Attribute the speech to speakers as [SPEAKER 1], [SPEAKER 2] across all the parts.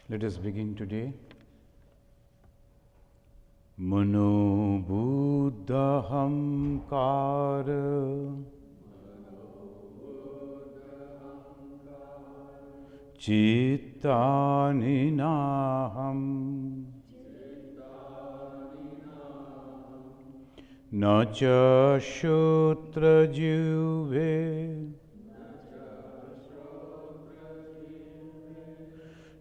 [SPEAKER 1] Let us begin today. Mano buddhaham kara cittani naham nacha shutra juve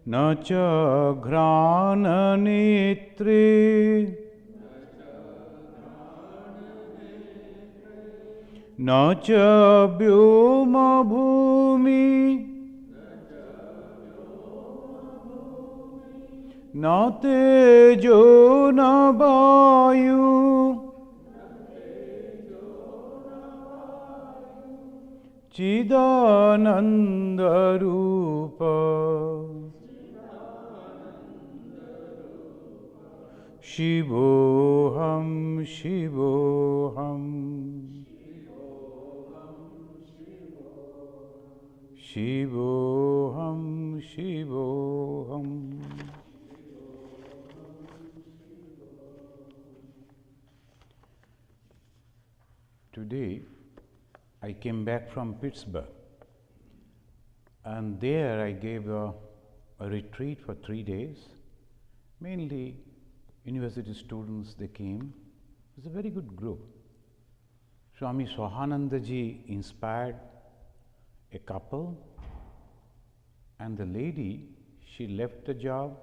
[SPEAKER 1] nacha grana netri nacha vyoma bhumi na tejo na vayu chidananda rupa Shivoham Shivoham Shivoham Shivoham. Today I came back from Pittsburgh, and there I gave a retreat for 3 days. Mainly university students, they came. It was a very good group. Swami Ishatmananda ji inspired a couple, and the lady, she left the job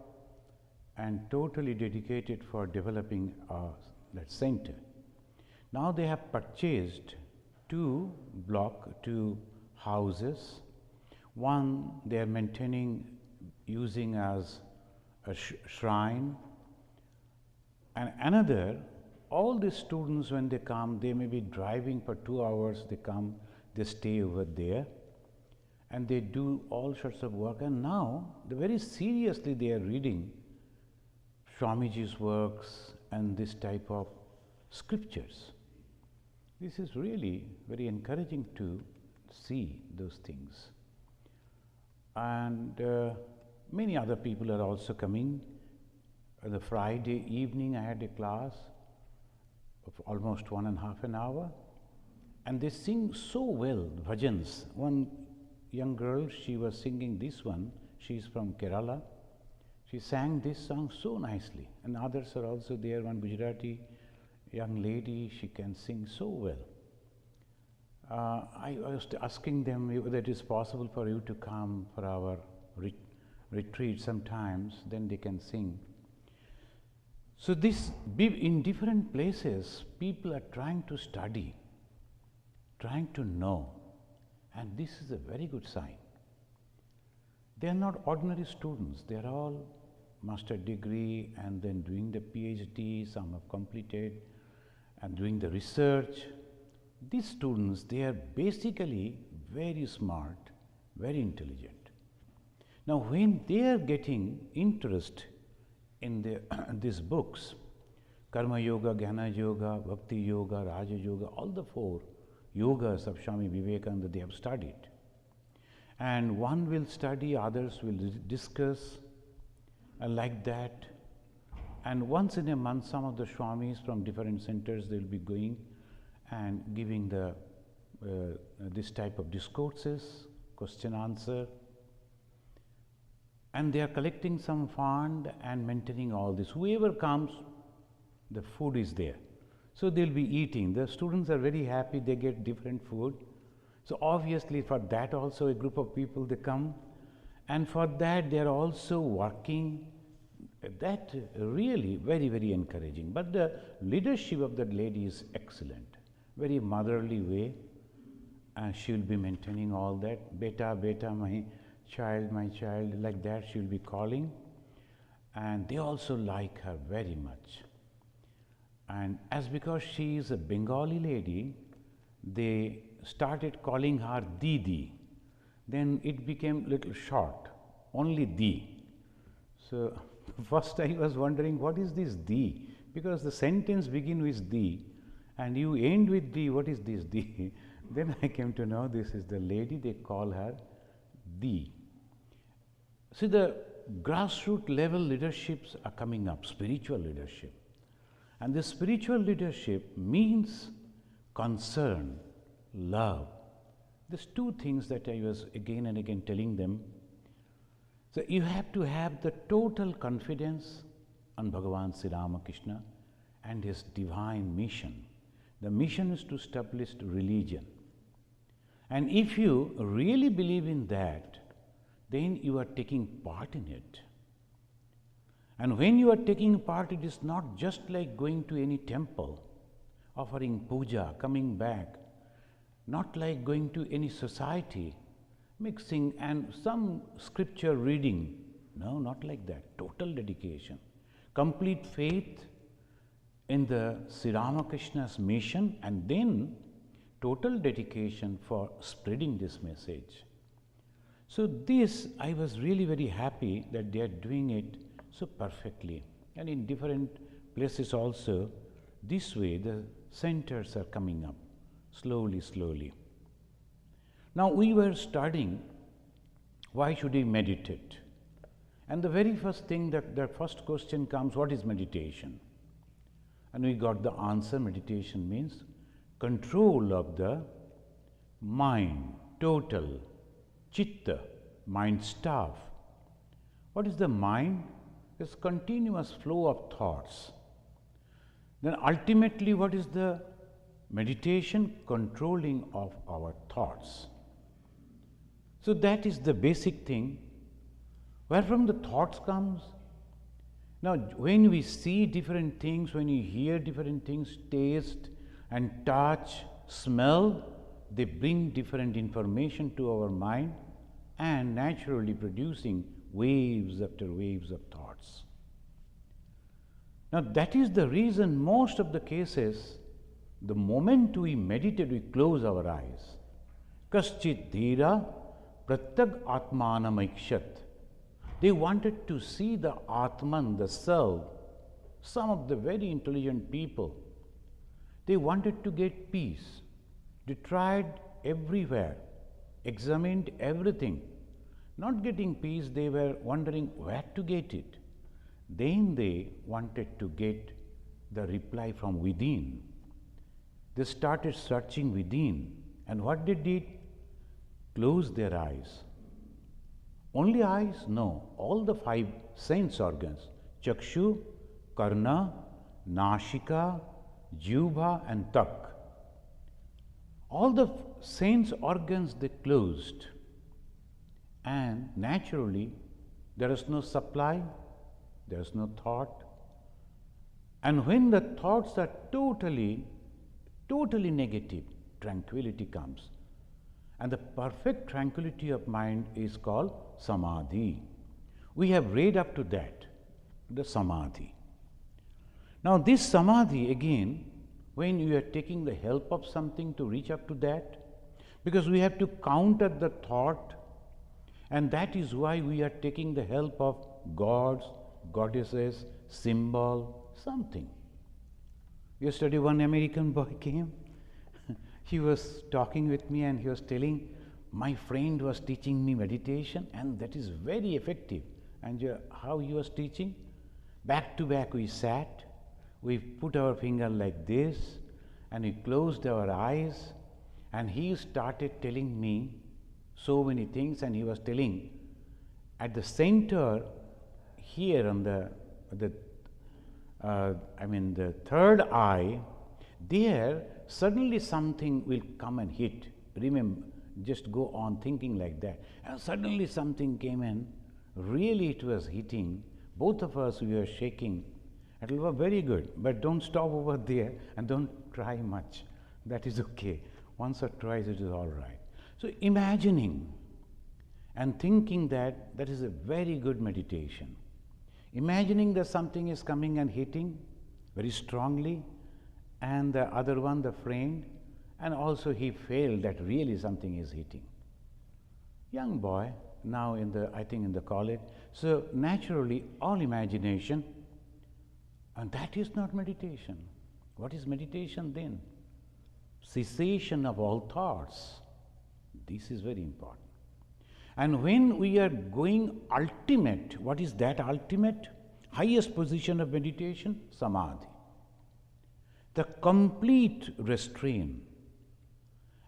[SPEAKER 1] and totally dedicated for developing that center. Now they have purchased two houses. One they are maintaining, using as a shrine, and another, all the students when they come, they may be driving for 2 hours, they come, they stay over there, and they do all sorts of work. And now, very seriously they are reading Swamiji's works and this type of scriptures. This is really very encouraging to see those things. And many other people are also coming. The Friday evening I had a class of almost 1.5 hours, and they sing so well, bhajans. One young girl, she was singing this one, she is from Kerala. She sang this song so nicely, and others are also there. One Gujarati young lady, she can sing so well. I was asking them whether it is possible for you to come for our retreat sometimes, then they can sing. So this, in different places, people are trying to study, trying to know, and this is a very good sign. They are not ordinary students, they are all master degree and then doing the PhD, some have completed and doing the research. These students, they are basically very smart, very intelligent. Now when they are getting interest in these books, Karma Yoga, Jnana Yoga, Bhakti Yoga, Raja Yoga, all the 4 yogas of Swami Vivekananda they have studied. And one will study, others will discuss, like that. And once in a month, some of the Swamis from different centers, they will be going and giving this type of discourses, question answer. And they are collecting some fund and maintaining all this. Whoever comes, the food is there. So they will be eating. The students are very happy, they get different food. So obviously for that also a group of people they come, and for that they are also working. That really very, very encouraging. But the leadership of that lady is excellent, very motherly way, and she will be maintaining all that. Beta, beta, my child, like that she will be calling, and they also like her very much. And as because she is a Bengali lady, they started calling her Didi. Then it became little short, only Di. So first I was wondering, what is this Di? Because the sentence begins with Di and you end with Di, what is this Di? Then I came to know this is the lady, they call her Di. See, the grassroots level leaderships are coming up, spiritual leadership. And this spiritual leadership means concern, love. There's two things that I was again and again telling them. So you have to have the total confidence on Bhagavan Sri Ramakrishna and his divine mission. The mission is to establish religion. And if you really believe in that, then you are taking part in it. And when you are taking part, it is not just like going to any temple, offering puja, coming back, not like going to any society, mixing and some scripture reading. No, not like that. Total dedication, complete faith in the Sri Ramakrishna's mission, and then total dedication for spreading this message. So this, I was really very happy that they are doing it so perfectly. And in different places also, this way the centers are coming up, slowly, slowly. Now we were studying, why should we meditate? And the very first thing that the first question comes, what is meditation? And we got the answer, meditation means control of the mind, total, chitta, mind staff. What is the mind? It's continuous flow of thoughts. Then ultimately what is the meditation? Controlling of our thoughts. So that is the basic thing. Where from the thoughts comes? Now when we see different things, when you hear different things, taste and touch, smell, they bring different information to our mind and naturally producing waves after waves of thoughts. Now that is the reason most of the cases, the moment we meditate, we close our eyes. Kaschit dhira pratyag atmanam aikshat. They wanted to see the Atman, the self. Some of the very intelligent people, they wanted to get peace. They tried everywhere, examined everything. Not getting peace, they were wondering where to get it. Then they wanted to get the reply from within. They started searching within, and what they did? Closed their eyes. Only eyes? No. All the 5 sense organs, Chakshu, Karna, Nashika, Jivha and Tak. All the sense organs they closed, and naturally there is no supply, there is no thought. And when the thoughts are totally negative, tranquility comes. And the perfect tranquility of mind is called Samadhi. We have read up to that, the Samadhi. Now this Samadhi again, when you are taking the help of something to reach up to that, because we have to counter the thought, and that is why we are taking the help of gods, goddesses, symbol, something. Yesterday one American boy came. He was talking with me and he was telling, my friend was teaching me meditation and that is very effective. And how he was teaching? Back to back we sat, we put our finger like this and we closed our eyes, and he started telling me so many things, and he was telling at the center here on the third eye, there suddenly something will come and hit. Remember, just go on thinking like that. And suddenly something came in, really it was hitting. Both of us, we were shaking. It was very good, but don't stop over there and don't try much. That is okay. Once or twice it is all right. So imagining and thinking that is a very good meditation. Imagining that something is coming and hitting very strongly, and the other one, the friend, and also he felt that really something is hitting. Young boy, now I think in the college. So naturally all imagination, and that is not meditation. What is meditation then? Cessation of all thoughts. This is very important. And when we are going ultimate, what is that ultimate? Highest position of meditation? Samadhi. The complete restraint.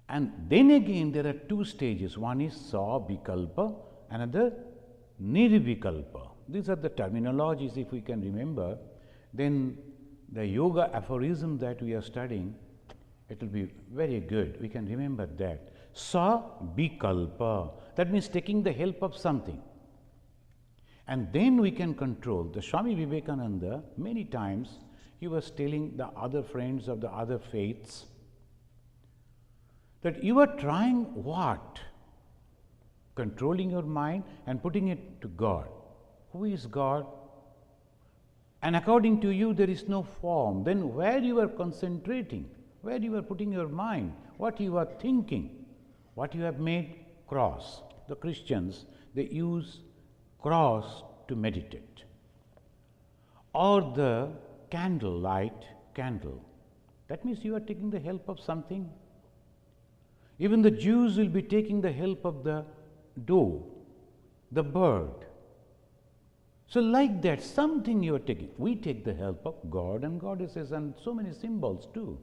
[SPEAKER 1] And then again there are two stages. One is sa-vikalpa, another nirvikalpa. These are the terminologies, if we can remember. Then the yoga aphorism that we are studying, it will be very good. We can remember that. Sa-vikalpa, that means taking the help of something. And then we can control. The Swami Vivekananda, many times, he was telling the other friends of the other faiths that you are trying what? Controlling your mind and putting it to God. Who is God? And according to you, there is no form. Then where you are concentrating, where you are putting your mind, what you are thinking, what you have made cross. The Christians, they use cross to meditate. Or the candlelight candle. That means you are taking the help of something. Even the Jews will be taking the help of the dove, the bird. So like that, something you are taking. We take the help of God and goddesses and so many symbols too.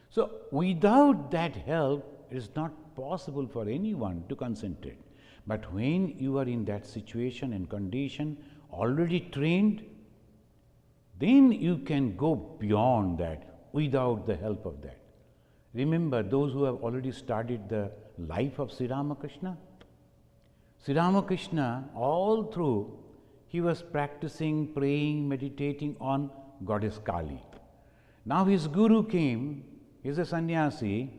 [SPEAKER 1] So without that help, it is not possible for anyone to concentrate. But when you are in that situation and condition, already trained, then you can go beyond that without the help of that. Remember those who have already studied the life of Sri Ramakrishna? Sri Ramakrishna, all through, he was practicing, praying, meditating on Goddess Kali. Now his guru came, he is a sannyasi,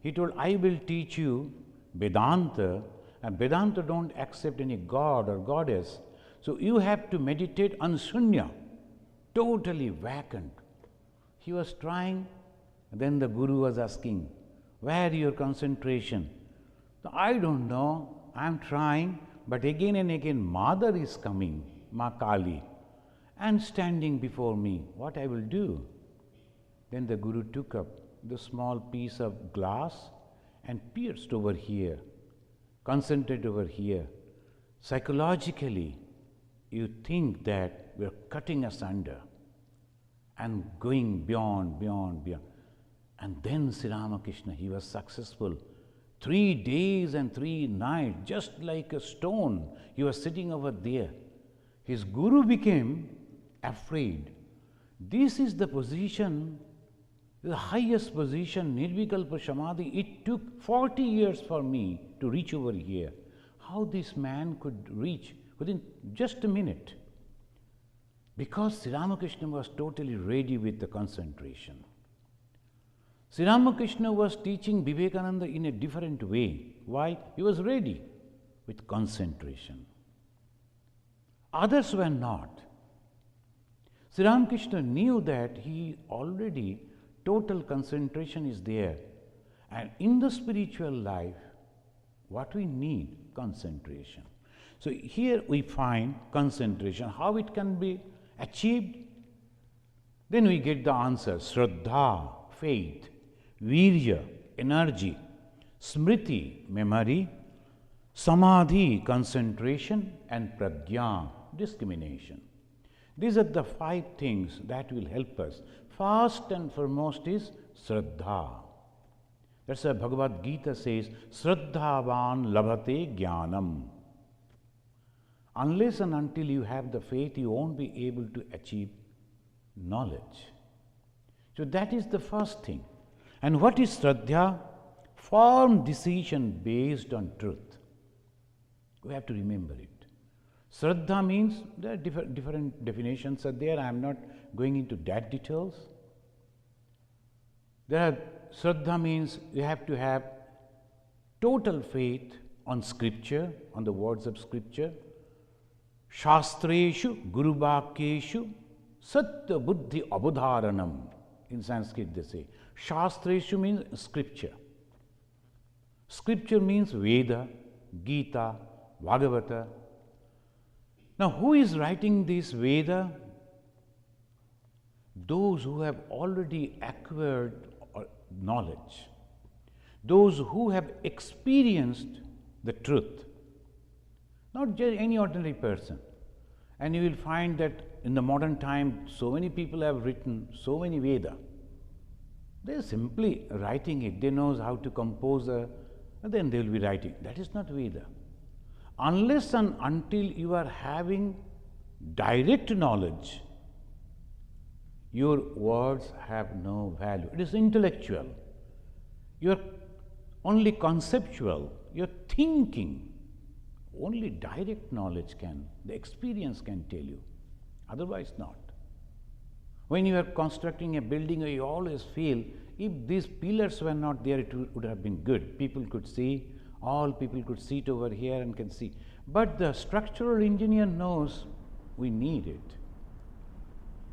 [SPEAKER 1] he told, I will teach you Vedanta, and Vedanta don't accept any god or goddess. So you have to meditate on Shunya, totally vacant. He was trying, and then the guru was asking, where your concentration? I don't know, I am trying, but again and again Mother is coming, Ma Kali, and standing before me. What I will do? Then the guru took up the small piece of glass and pierced over here, concentrate over here. Psychologically, you think that we are cutting asunder and going beyond. And then Sri Ramakrishna, he was successful. 3 days and 3 nights, just like a stone, he was sitting over there. His guru became afraid. This is the position, the highest position, Nirvikalpa Samadhi. It took 40 years for me to reach over here. How this man could reach within just a minute? Because Sri Ramakrishna was totally ready with the concentration. Sri Ramakrishna was teaching Vivekananda in a different way. Why? He was ready with concentration. Others were not. Sri Ramakrishna knew that he already total concentration is there. And in the spiritual life, what we need? Concentration. So here we find concentration. How it can be achieved? Then we get the answer. Shraddha, faith. Virya, energy. Smriti, memory. Samadhi, concentration. And prajna, discrimination. These are the 5 things that will help us. First and foremost is Shraddha. That's why Bhagavad Gita says, Shraddhavan labhate jnanam. Unless and until you have the faith, you won't be able to achieve knowledge. So that is the first thing. And what is Shraddha? Firm decision based on truth. We have to remember it. Shraddha means, there are different definitions are there. I am not going into that details. Shraddha means you have to have total faith on scripture, on the words of scripture. Shastreshu Gurubhakyeshu Satya Buddhi Abudharanam. In Sanskrit they say. Shastreshu means scripture. Scripture means Veda, Gita, Bhagavata. Now who is writing this Veda? Those who have already acquired knowledge. Those who have experienced the truth. not just any ordinary person. And you will find that in the modern time, so many people have written so many Veda. They are simply writing it. They know how to compose and then they will be writing. That is not Veda. Unless and until you are having direct knowledge, your words have no value. It is intellectual. You are only conceptual. You are thinking. Only direct knowledge the experience can tell you. Otherwise not. When you are constructing a building, you always feel, if these pillars were not there, it would have been good. People could see, all people could sit over here and can see. But the structural engineer knows we need it.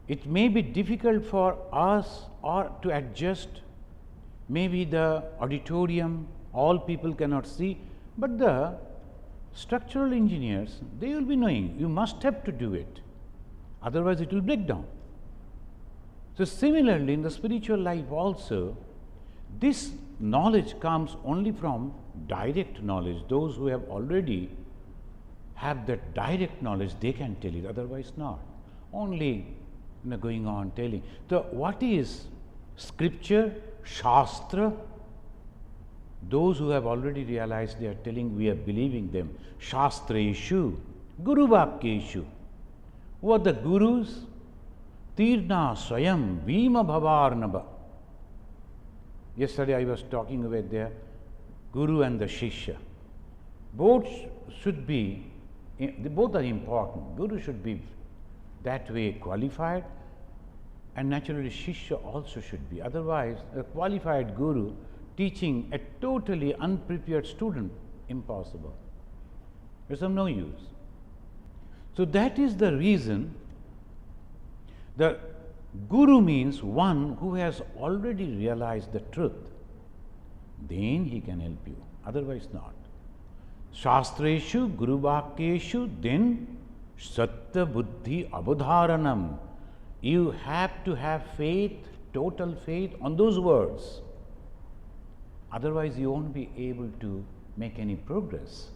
[SPEAKER 1] It may be difficult for us or to adjust. Maybe the auditorium, all people cannot see, but the structural engineers, they will be knowing you must have to do it. Otherwise it will break down. So similarly, in the spiritual life also, this knowledge comes only from direct knowledge. Those who have already have that direct knowledge, they can tell it, otherwise not. Only going on telling. So what is scripture, shastra? Those who have already realized, they are telling, we are believing them. Shastreshu, Guru Vakyeshu. Who are the gurus? Tirna Swayam Bhima Bhavarnava. Yesterday I was talking about the Guru and the Shishya. Both should be, both are important. Guru should be that way qualified, and naturally Shishya also should be. Otherwise, a qualified Guru teaching a totally unprepared student, impossible. It's of no use. So that is the reason the Guru means one who has already realized the truth. Then he can help you, otherwise not. Shastreshu, Guru Vakyeshu, then Satya Buddhi Abodharanam. You have to have faith, total faith on those words. Otherwise you won't be able to make any progress.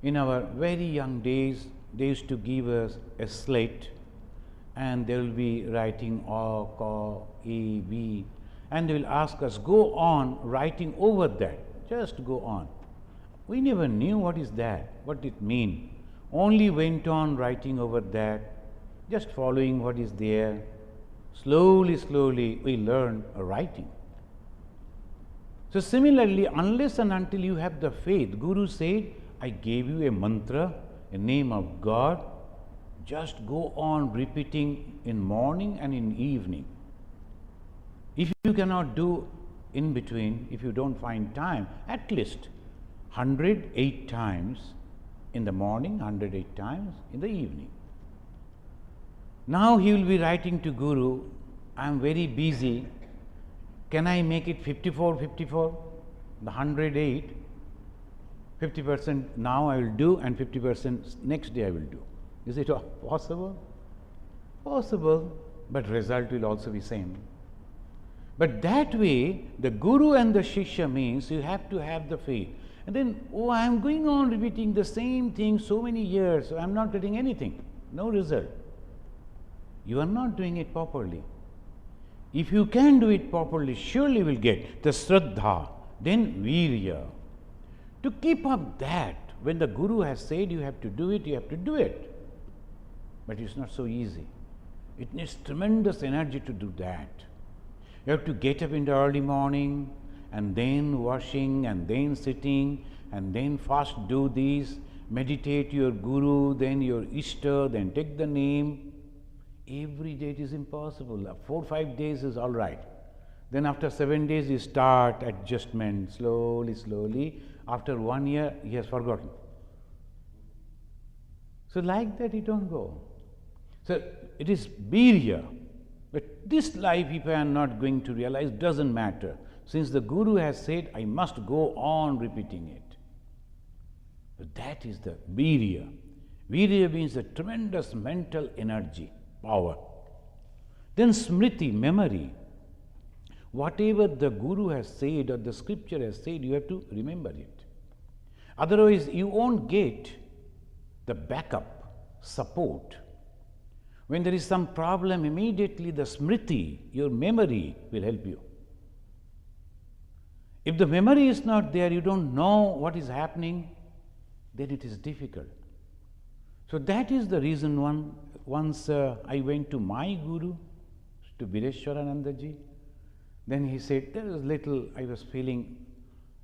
[SPEAKER 1] In our very young days, they used to give us a slate, and they will be writing A, Ka, A, B, and they will ask us, go on writing over that, just go on. We never knew what is that, what it means. Only went on writing over that, just following what is there. Slowly, slowly we learn writing. So similarly, unless and until you have the faith, Guru said, I gave you a mantra, a name of God, just go on repeating in morning and in evening. If you cannot do in between, if you don't find time, at least 108 times in the morning, 108 times in the evening. Now he will be writing to Guru, I am very busy, can I make it 54, 54? The 108, 50% now I will do and 50% next day I will do. Is it possible? Possible, but result will also be same. But that way, the Guru and the Shishya means you have to have the faith. And then, oh, I am going on repeating the same thing so many years, so I am not getting anything, no result. You are not doing it properly. If you can do it properly, surely you will get the Shraddha, then Virya. To keep up that, when the Guru has said you have to do it, you have to do it. But it's not so easy. It needs tremendous energy to do that. You have to get up in the early morning, and then washing, and then sitting, and then first do this, meditate your Guru, then your Ishta, then take the name. Every day it is impossible. 4 or 5 days is all right. Then after 7 days you start adjustment, slowly, slowly. After 1 year he has forgotten. So like that it don't go. So it is birya. But this life, if I am not going to realize, doesn't matter. Since the Guru has said, I must go on repeating it. But that is the virya. Virya means a tremendous mental energy, power. Then smriti, memory. Whatever the Guru has said or the scripture has said, you have to remember it. Otherwise, you won't get the backup, support. When there is some problem, immediately the smriti, your memory, will help you. If the memory is not there, you don't know what is happening, then it is difficult. So that is the reason once I went to my guru, to Vireshwarananda ji. Then he said, there was little, I was feeling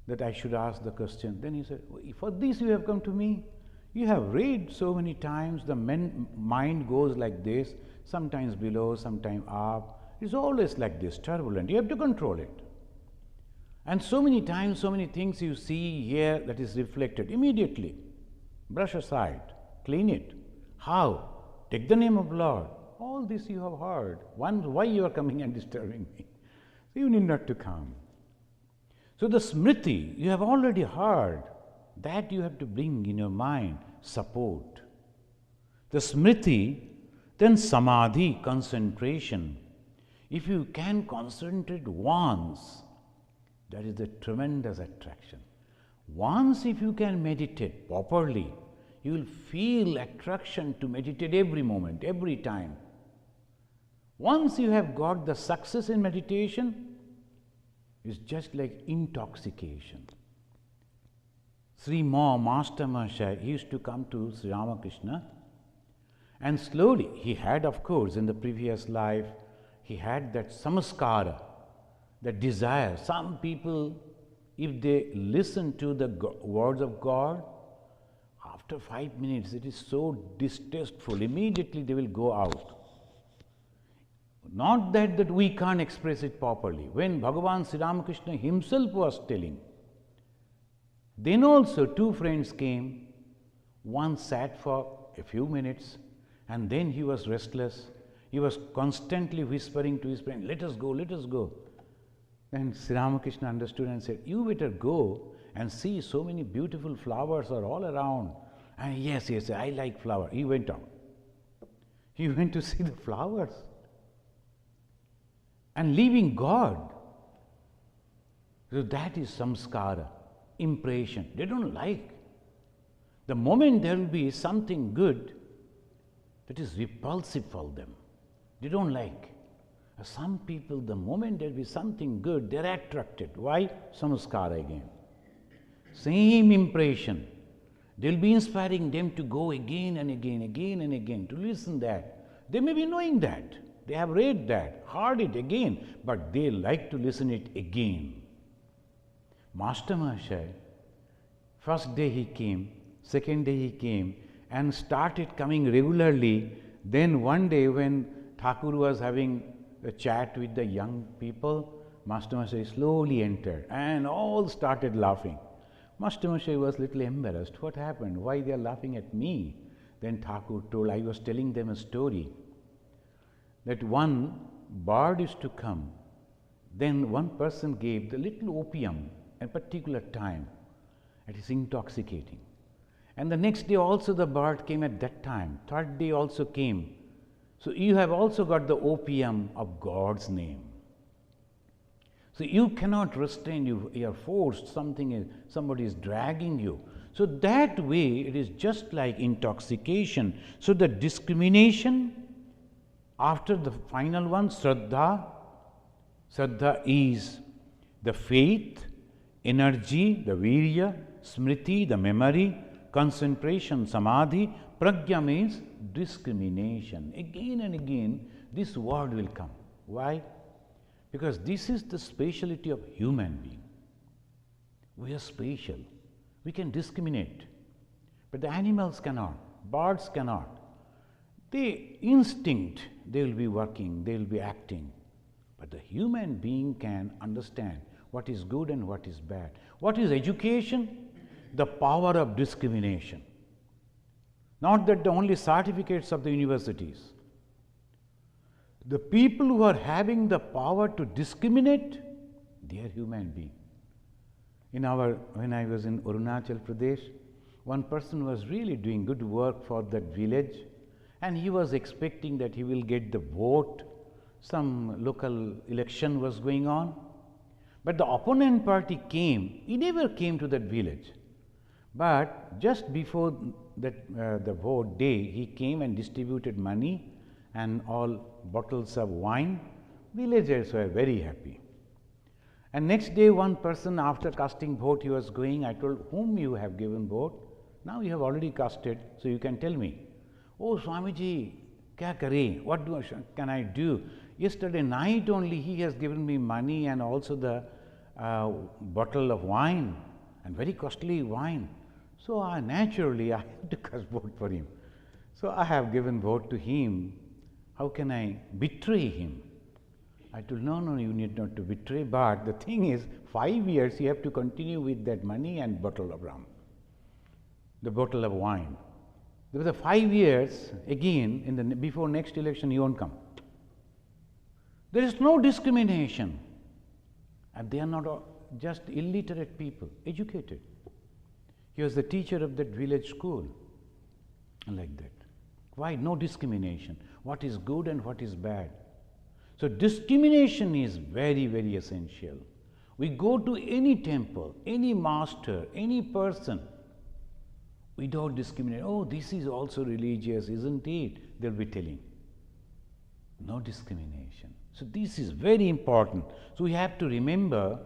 [SPEAKER 1] that I should ask the question. Then he said, for this you have come to me? You have read so many times, the mind goes like this, sometimes below, sometimes up. It's always like this, turbulent. You have to control it. And so many times, so many things you see here that is reflected immediately. Brush aside, clean it. How? Take the name of Lord. All this you have heard. Why you are coming and disturbing me? So you need not to come. So the smriti, you have already heard. That you have to bring in your mind, support. The smriti, then samadhi, concentration. If you can concentrate once, that is a tremendous attraction. Once if you can meditate properly, you will feel attraction to meditate every moment, every time. Once you have got the success in meditation, it's just like intoxication. Sri Master Mahashaya, he used to come to Sri Ramakrishna, and slowly, he had, of course, in the previous life, he had that samskara, that desire. Some people, if they listen to the words of God, after 5 minutes, it is so distasteful, immediately they will go out. Not that we can't express it properly. When Bhagavan Sri Ramakrishna himself was telling, then also two friends came, one sat for a few minutes, and then he was restless. He was constantly whispering to his friend, let us go, let us go. Then Sri Ramakrishna understood and said, you better go and see, so many beautiful flowers are all around. And yes, I like flower. He went out. He went to see the flowers. And leaving God. So that is samskara, impression. They don't like. The moment there will be something good, that is repulsive for them. They don't like. Some people, the moment there will be something good, they are attracted. Why? Samskara again. Same impression. They will be inspiring them to go again and again, again and again, to listen that. They may be knowing that. They have read that, heard it again, but they like to listen it again. Master Mahashaya, first day he came, second day he came, and started coming regularly. Then one day when Thakur was having a chat with the young people, Master Mahashaya slowly entered and all started laughing. Master Mahashaya was little embarrassed. What happened? Why they are laughing at me? Then Thakur told, I was telling them a story, that one bird is to come. Then one person gave the little opium at a particular time. It is intoxicating. And the next day also the bird came at that time. Third day also came. So you have also got the opium of God's name. So you cannot restrain, you are forced, somebody is dragging you. So that way it is just like intoxication. So the discrimination after the final one, Shraddha. Shraddha is the faith, energy, the virya, smriti, the memory, concentration, samadhi. Prajna means discrimination. Again and again, this word will come. Why? Because this is the speciality of human being. We are special. We can discriminate. But the animals cannot. Birds cannot. The instinct, they will be working, they will be acting. But the human being can understand what is good and what is bad. What is education? The power of discrimination. Not that the only certificates of the universities. The people who are having the power to discriminate, they are human beings. When I was in Arunachal Pradesh, one person was really doing good work for that village, and he was expecting that he will get the vote. Some local election was going on, but the opponent party came. He never came to that village. But just before that the vote day, he came and distributed money and all bottles of wine. Villagers were very happy. And next day, one person, after casting vote, he was going. I told, whom you have given vote? Now you have already casted, so you can tell me. Oh, Swamiji, kya kare? What can I do? Yesterday night only he has given me money and also the bottle of wine, and very costly wine. So naturally I have to cast vote for him. So I have given vote to him. How can I betray him? I told, no, you need not to betray, but the thing is, 5 years you have to continue with that money and bottle of rum, the bottle of wine. After 5 years, again, before next election, he won't come. There is no discrimination. And they are not just illiterate people, educated. He was the teacher of that village school, like that. Why? No discrimination. What is good and what is bad. So discrimination is very, very essential. We go to any temple, any master, any person, without discriminate. Oh, this is also religious, isn't it? They'll be telling. No discrimination. So this is very important. So we have to remember,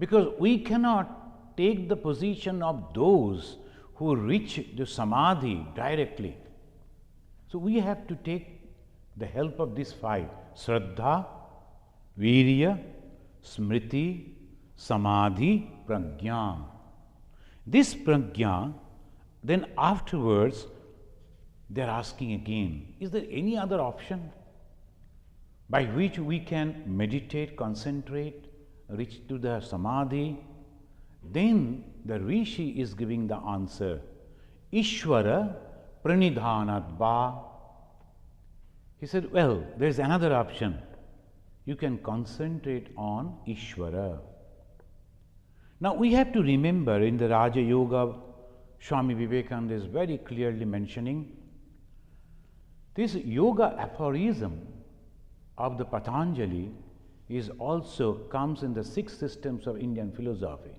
[SPEAKER 1] because we cannot take the position of those who reach the samadhi directly. So we have to take the help of these 5: Shraddha, Virya, Smriti, Samadhi, Prajna. This Prajna, then afterwards they are asking again, is there any other option by which we can meditate, concentrate, reach to the Samadhi? Then the Rishi is giving the answer, Ishvara Pranidhanatva. He said, well, there is another option. You can concentrate on Ishvara. Now we have to remember, in the Raja Yoga, Swami Vivekananda is very clearly mentioning this yoga aphorism of the Patanjali is also comes in the 6 systems of Indian philosophy.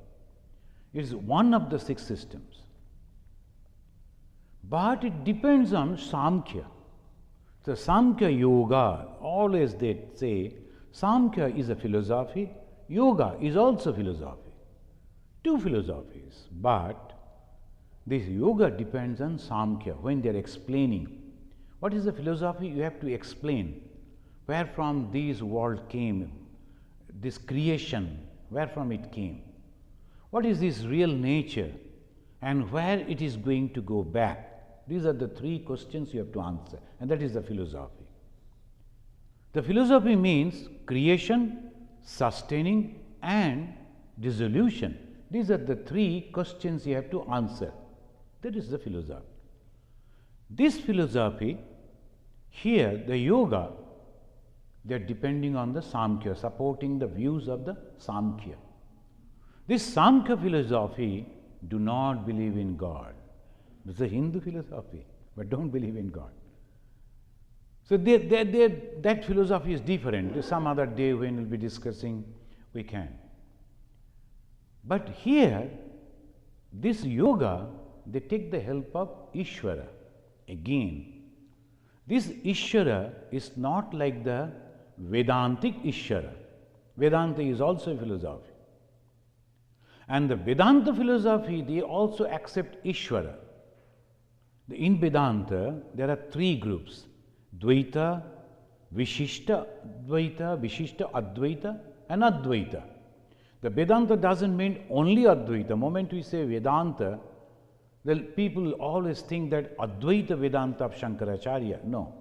[SPEAKER 1] It is one of the 6 systems. But it depends on Samkhya. So Samkhya Yoga, always they say, Samkhya is a philosophy, Yoga is also philosophy. 2 philosophies, but this Yoga depends on Samkhya. When they are explaining, what is the philosophy? You have to explain where from this world came, this creation, where from it came. What is this real nature and where it is going to go back? These are the 3 questions you have to answer, and that is the philosophy. The philosophy means creation, sustaining and dissolution. These are the 3 questions you have to answer. That is the philosophy. This philosophy, here the yoga, they are depending on the Samkhya, supporting the views of the Samkhya. This Samkhya philosophy do not believe in God. This is a Hindu philosophy, but don't believe in God. So that philosophy is different. Some other day when we'll be discussing, we can. But here, this yoga, they take the help of Ishvara. Again, this Ishvara is not like the Vedantic Ishvara. Vedanta is also a philosophy. And the Vedanta philosophy, they also accept Ishvara. In Vedanta, there are 3 groups: Dvaita, Vishishta Dvaita, Vishishta Advaita, and Advaita. The Vedanta doesn't mean only Advaita. The moment we say Vedanta, the people always think that Advaita Vedanta of Shankaracharya. No.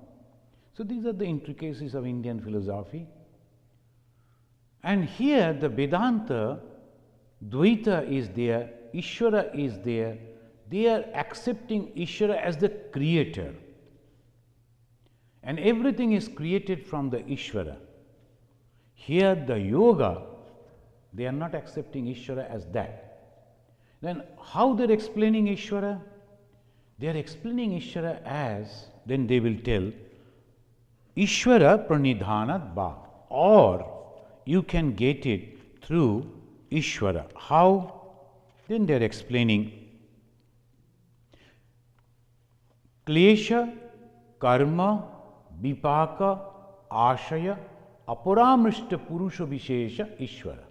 [SPEAKER 1] So these are the intricacies of Indian philosophy. And here the Vedanta, Dvaita is there, Ishvara is there. They are accepting Ishvara as the creator. And everything is created from the Ishvara. Here the yoga, they are not accepting Ishvara as that. Then how they are explaining Ishvara? They are explaining Ishvara as, then they will tell, Ishvara Pranidhanat Bha, or you can get it through Ishvara. How? Then they are explaining, Klesha, Karma, Vipaka, Ashaya, Aparamrishta Purusha Vishesha, Ishvara.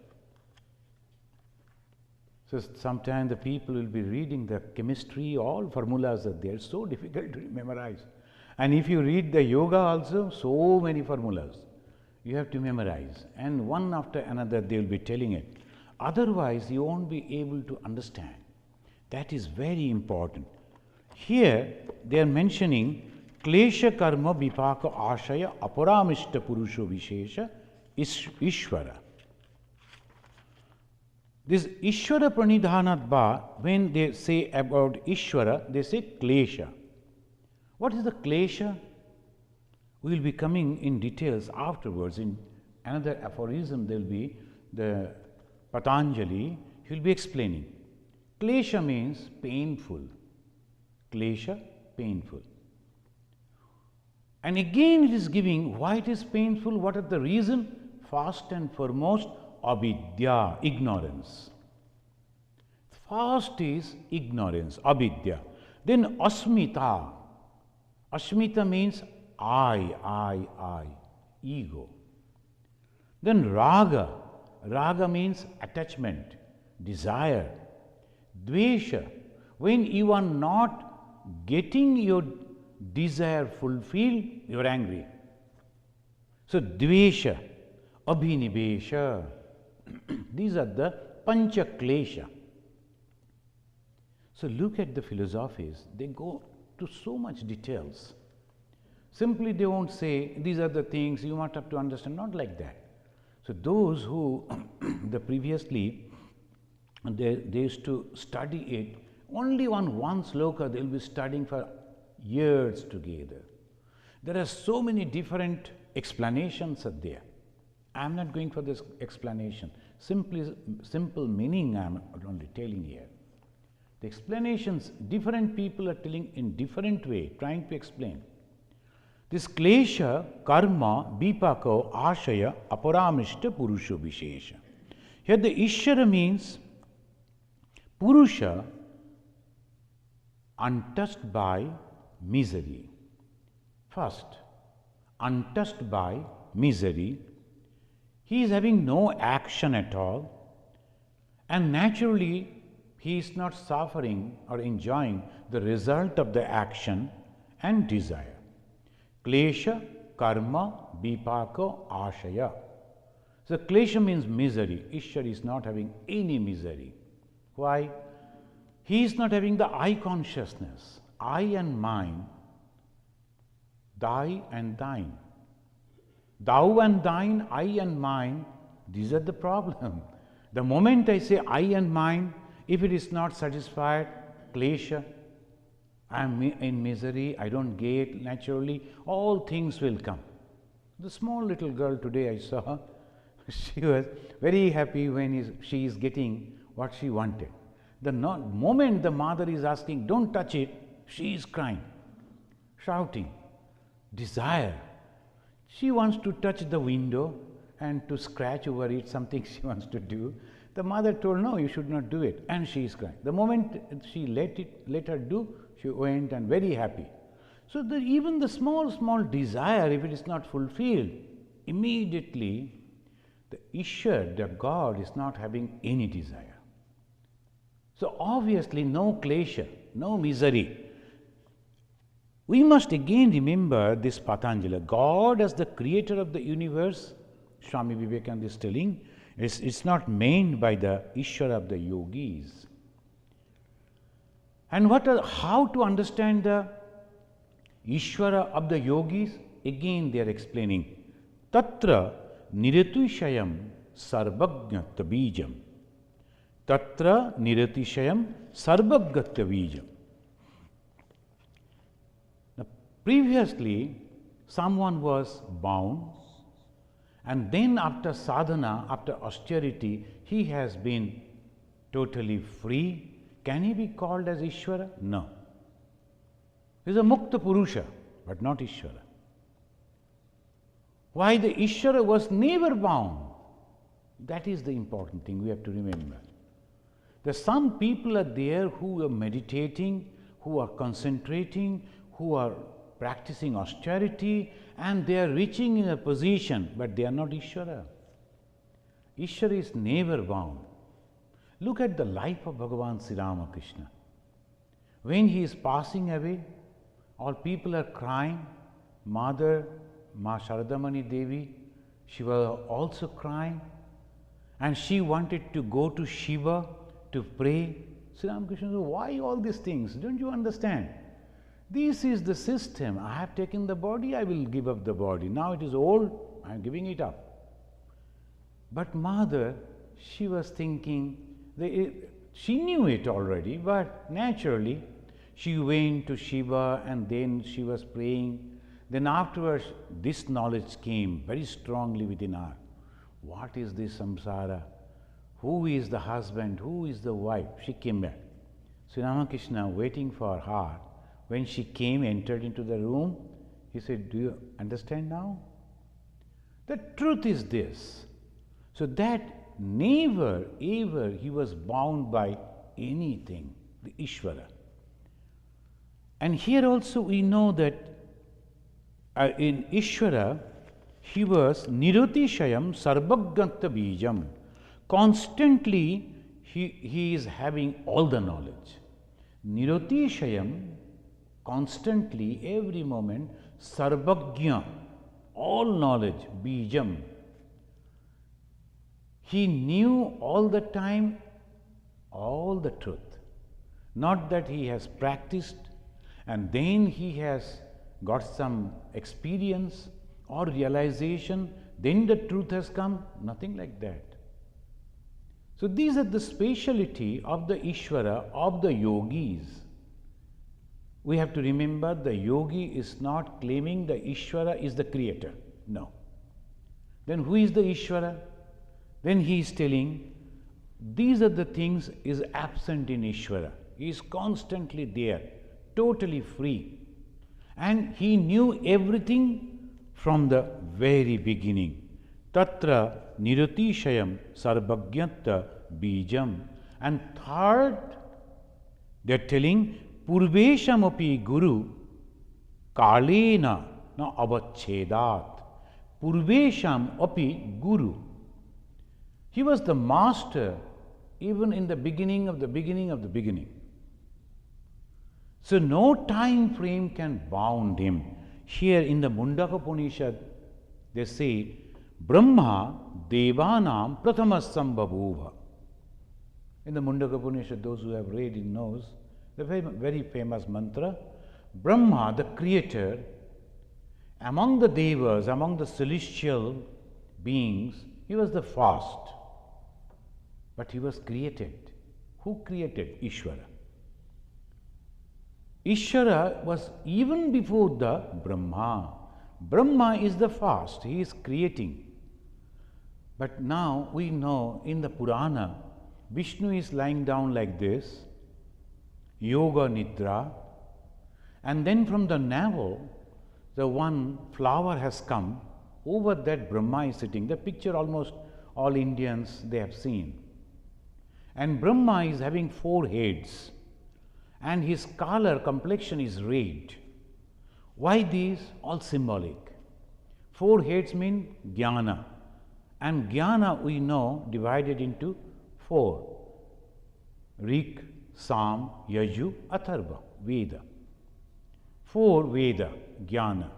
[SPEAKER 1] So sometimes the people will be reading the chemistry, all formulas are there, so difficult to memorize. And if you read the yoga also, so many formulas you have to memorize. And one after another they will be telling it. Otherwise you won't be able to understand. That is very important. Here they are mentioning Klesha Karma Vipaka Ashaya Aparamishta Purusho Vishesha Ishvara. This Ishvara Pranidhanatva, when they say about Ishvara, they say Klesha. What is the Klesha? We will be coming in details afterwards. In another aphorism, there will be the Patanjali, he will be explaining. Klesha means painful. Klesha, painful. And again it is giving why it is painful, what is the reason? First and foremost, avidya, ignorance. First is ignorance, avidya. Then asmita. Asmita means I, ego. Then raga. Raga means attachment, desire. Dvesha. When you are not getting your desire fulfilled, you are angry. So dvesha, abhinivesha. These are the pancha klesha. So look at the philosophies, they go to so much details. Simply they won't say these are the things you might have to understand, not like that. So those who the previously they used to study it, only on one sloka they will be studying for years together. There are so many different explanations are there. I am not going for this explanation. Simple meaning I am only telling here. The explanations, different people are telling in different way, trying to explain. This klesha, karma, vipaka, ashaya, aparamishta, purusha, vishesha. Here the Ishvara means Purusha untouched by misery. First, untouched by misery. He is having no action at all, and naturally he is not suffering or enjoying the result of the action and desire. Klesha, karma, vipaka, ashaya. So klesha means misery. Ishvara is not having any misery. Why? He is not having the I consciousness. I and mine, thy and thine. Thou and thine, I and mine, these are the problem. The moment I say I and mine, if it is not satisfied, klesha, I am in misery, I don't get, naturally, all things will come. The small little girl today I saw, she was very happy when she is getting what she wanted. The moment the mother is asking, don't touch it, she is crying, shouting, desire. She wants to touch the window and to scratch over it, something she wants to do. The mother told, no, you should not do it, and she is crying. The moment she let her do, she went and very happy. So even the small desire, if it is not fulfilled, immediately the Ishvara, the God, is not having any desire. So obviously no klesha, no misery. We must again remember this Patanjali. God as the creator of the universe, Swami Vivekananda is telling, it's not meant by the Ishvara of the yogis. And how to understand the Ishvara of the yogis? Again they are explaining. Tatra niratishayam sarvagnyatva bijam. Tatra niratishayam sarvagnyatva bijam. Previously, someone was bound, and then after sadhana, after austerity, he has been totally free. Can he be called as Ishvara? No. He is a Mukta Purusha, but not Ishvara. Why? The Ishvara was never bound. That is the important thing we have to remember. There are some people are there who are meditating, who are concentrating, who are practicing austerity and they are reaching in a position, but they are not Ishvara. Ishvara is never bound. Look at the life of Bhagavan Sri Ramakrishna. When he is passing away, all people are crying. Mother, Ma Sharadamani Devi, she was also crying. And she wanted to go to Shiva to pray. Sri Ramakrishna said, why all these things? Don't you understand? This is the system. I have taken the body, I will give up the body. Now it is old, I am giving it up. But mother, she was thinking, she knew it already, but naturally she went to Shiva and then she was praying. Then afterwards, this knowledge came very strongly within her. What is this samsara? Who is the husband? Who is the wife? She came back. Sri Ramakrishna waiting for her. When she came, entered into the room, he said, do you understand now? The truth is this. So that never ever he was bound by anything, the Ishvara. And here also we know that in Ishvara, he was Nirotishayam Sarvaganta Bijam. Constantly he is having all the knowledge. Nirotishayam, constantly, every moment, Sarvagya, all knowledge, Bijam. He knew all the time all the truth. Not that he has practiced and then he has got some experience or realization, then the truth has come, nothing like that. So these are the speciality of the Ishvara, of the yogis. We have to remember the yogi is not claiming the Ishvara is the creator. No. Then who is the Ishvara? Then he is telling, these are the things is absent in Ishvara. He is constantly there, totally free. And he knew everything from the very beginning. Tatra nirotishayam sarvagnyata bijam. And third, they are telling, purvesham api guru kalena na avachhedat. Purvesham api guru. He was the master even in the beginning of the beginning of the beginning. So no time frame can bound him. Here in the Mundaka Upanishad, they say, Brahma Devanam Prathamasambhabhuva. In the Mundaka Upanishad, those who have read it knows the very famous mantra, Brahma, the creator, among the devas, among the celestial beings, he was the first. But he was created. Who created? Ishvara. Ishvara was even before the Brahma. Brahma is the first, he is creating. But now we know in the Purana, Vishnu is lying down like this, Yoga Nidra, and then from the navel, the one flower has come, over that Brahma is sitting. The picture almost all Indians, they have seen. And Brahma is having 4 heads. And his color, complexion is red. Why these? All symbolic. 4 heads mean jnana. And jnana we know divided into 4. Rik, Sam, Yaju, Atharva, Veda. 4 Veda, jnana.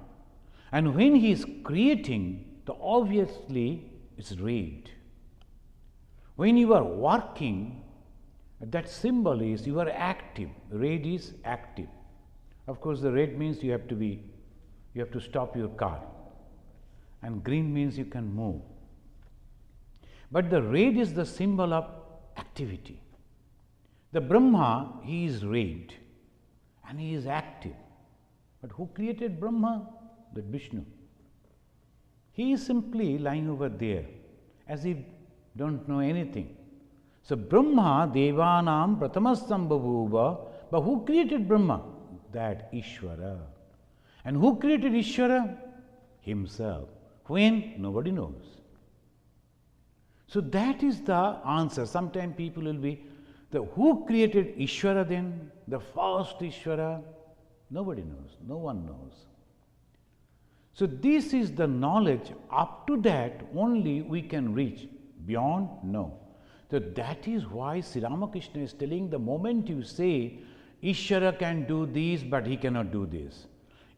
[SPEAKER 1] And when he is creating, the obviously it's red. When you are working, that symbol is you are active. Red is active. Of course, the red means you have to stop your car. And green means you can move. But the red is the symbol of activity. The Brahma, he is red and he is active. But who created Brahma? That Vishnu. He is simply lying over there as if don't know anything. So Brahma Devanam Prathamasambhabhuva, but who created Brahma? That Ishvara. And who created Ishvara? Himself. When? Nobody knows. So that is the answer. Sometimes people will be, who created Ishvara then? The first Ishvara? Nobody knows. No one knows. So this is the knowledge. Up to that only we can reach. Beyond, no. So that is why Sri Ramakrishna is telling, the moment you say, Ishvara can do this, but he cannot do this.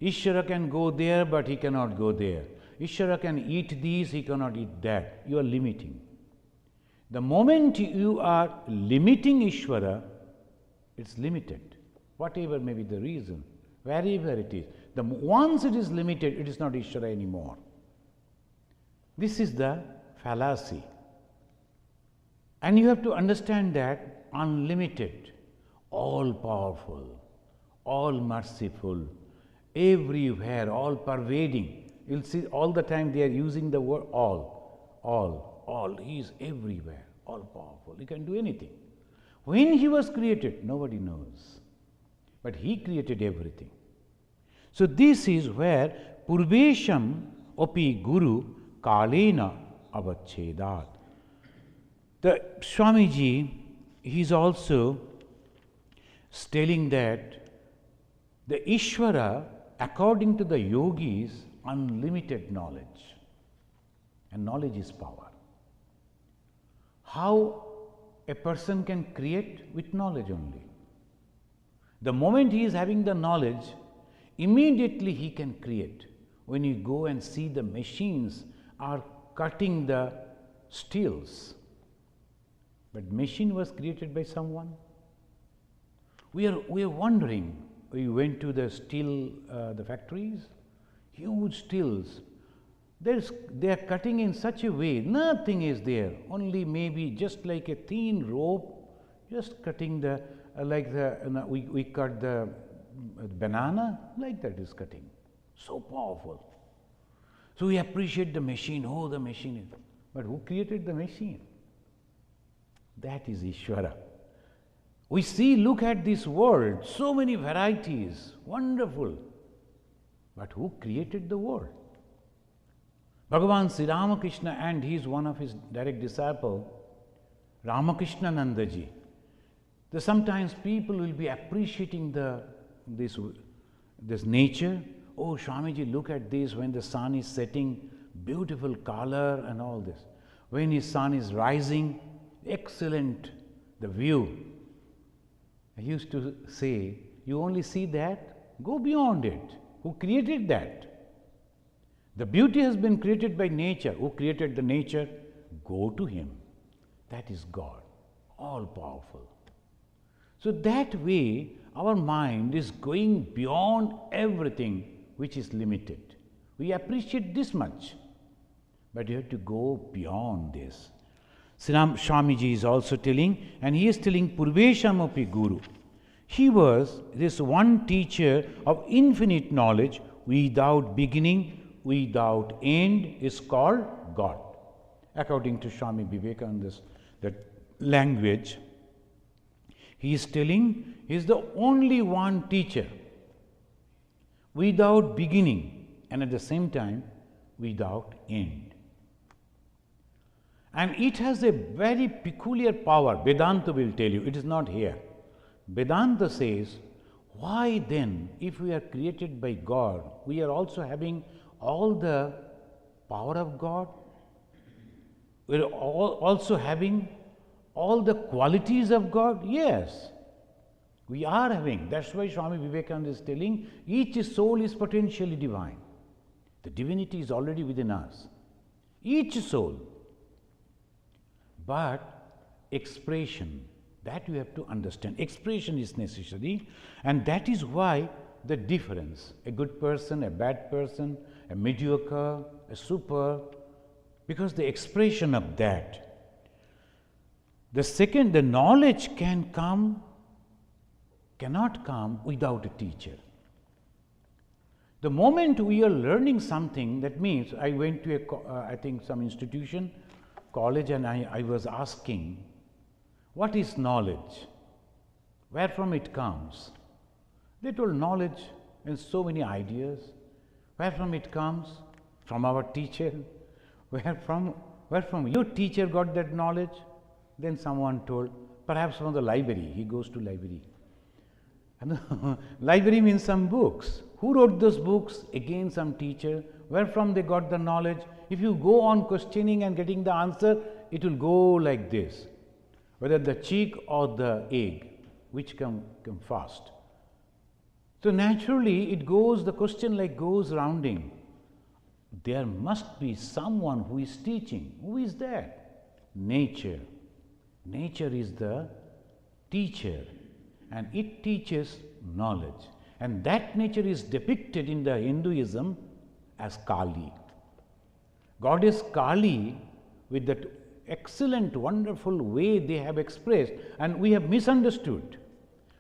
[SPEAKER 1] Ishvara can go there, but he cannot go there. Ishvara can eat this, he cannot eat that. You are limiting. The moment you are limiting Ishvara, it's limited. Whatever may be the reason, wherever it is. Once it is limited, it is not Ishvara anymore. This is the fallacy. And you have to understand that unlimited, all powerful, all merciful, everywhere, all pervading. You'll see all the time they are using the word all. He is everywhere, all powerful. He can do anything. When he was created, nobody knows. But he created everything. So this is where Purvesham Api Guru Kalena Avachedat. The Swamiji, he is also telling that the Ishvara, according to the yogis, unlimited knowledge. And knowledge is power. How a person can create? With knowledge only. The moment he is having the knowledge, immediately he can create. When you go and see the machines are cutting the steels, but machine was created by someone. We are wondering. We went to the steel, the factories, huge steels. They are cutting in such a way, nothing is there. Only maybe just like a thin rope, just cutting the we cut the banana, like that is cutting. So powerful. So we appreciate the machine. Oh, the machine is. But who created the machine? That is Ishvara. We see, look at this world, so many varieties, wonderful. But who created the world? Bhagavan Sri Ramakrishna, and he is one of his direct disciple, Ramakrishnanandaji. Sometimes people will be appreciating this nature. Oh, Swamiji, look at this when the sun is setting, beautiful color and all this. When his sun is rising, excellent, the view. I used to say, you only see that, go beyond it. Who created that? The beauty has been created by nature. Who created the nature? Go to him. That is God, all powerful. So that way, our mind is going beyond everything which is limited. We appreciate this much, but you have to go beyond this. Swamiji is also telling, and he is telling Purveshamapi Guru. He was this one teacher of infinite knowledge, without beginning, without end, is called God. According to Swami Vivekananda's that language, he is telling he is the only one teacher, without beginning, and at the same time without end. And it has a very peculiar power. Vedanta will tell you, it is not here. Vedanta says, why then, if we are created by God, we are also having all the power of God? We are also having all the qualities of God? Yes, we are having. That's why Swami Vivekananda is telling, each soul is potentially divine. The divinity is already within us. Each soul. But expression, that you have to understand. Expression is necessary, and that is why the difference. A good person, a bad person, a mediocre, a super, because the expression of that. The second, the knowledge cannot come without a teacher. The moment we are learning something, that means I went to I think some institution, college, and I was asking, what is knowledge? Where from it comes? They told knowledge and so many ideas. Where from it comes? From our teacher. Where from your teacher got that knowledge? Then someone told, perhaps from the library. He goes to library. And library means some books. Who wrote those books? Again, some teacher. Where from they got the knowledge? If you go on questioning and getting the answer, it will go like this. Whether the chick or the egg, which come first. So naturally, it goes, the question like goes rounding. There must be someone who is teaching. Who is that? Nature. Nature is the teacher, and it teaches knowledge. And that nature is depicted in the Hinduism as Kali. Goddess Kali, with that excellent, wonderful way they have expressed, and we have misunderstood.